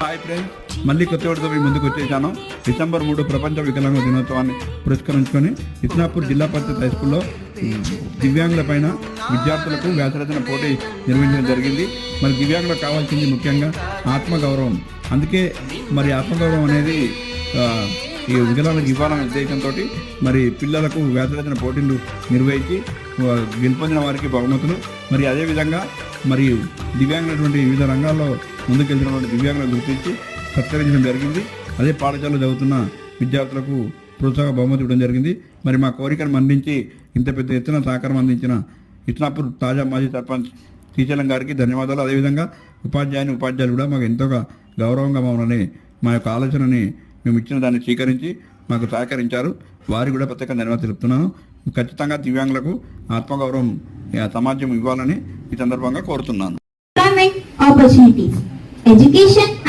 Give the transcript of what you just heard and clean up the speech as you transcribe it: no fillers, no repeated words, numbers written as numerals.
Hi friends, మళ్ళీ కొత్త వాటితో మీ ముందుకు వచ్చేసాను. డిసెంబర్ 3 ప్రపంచ వికలాంగ దినోత్సవాన్ని పురస్కరించుకొని ఇస్నాపూర్ జిల్లా పరిషత్ హై స్కూల్లో దివ్యాంగుల పైన విద్యార్థులకు వ్యాసరచన పోటీ నిర్వహించడం జరిగింది. మరి దివ్యాంగులకు కావాల్సింది ముఖ్యంగా ఆత్మగౌరవం. అందుకే మరి ఆత్మగౌరవం అనేది ఈ వికలాంగులకు ఇవ్వాలనే ఉద్దేశంతో మరి పిల్లలకు వ్యాసరచన పోటీలు నిర్వహించి గెలుపొందిన వారికి బహుమతులు, మరి అదేవిధంగా మరి దివ్యాంగులటువంటి వివిధ రంగాల్లో ముందుకెళ్తున్నటువంటి దివ్యాంగులను గుర్తించి సత్కరించడం జరిగింది. అదే పాఠశాలలో చదువుతున్న విద్యార్థులకు ప్రోత్సాహ బహుమతి ఇవ్వడం జరిగింది. మరి మా కోరికను మన్నించి ఇంత పెద్ద ఎత్తున సహకారం అందించిన ఇస్నాపూర్ తాజా మాజీ సర్పంచ్ శ్రీశైలం గారికి ధన్యవాదాలు. అదేవిధంగా ఉపాధ్యాయులు కూడా మాకు ఎంతో గౌరవంగా మమ్మల్ని మా యొక్క ఆలోచనని మేము ఇచ్చిన దాన్ని స్వీకరించి మాకు సహకరించారు. వారికి కూడా ప్రత్యేక ధన్యవాదాలు తెలుపుతున్నాను. ఖచ్చితంగా దివ్యాంగులకు ఆత్మగౌరవం సమాజం ఇవ్వాలని ఈ సందర్భంగా కోరుతున్నాను. Opportunities, education and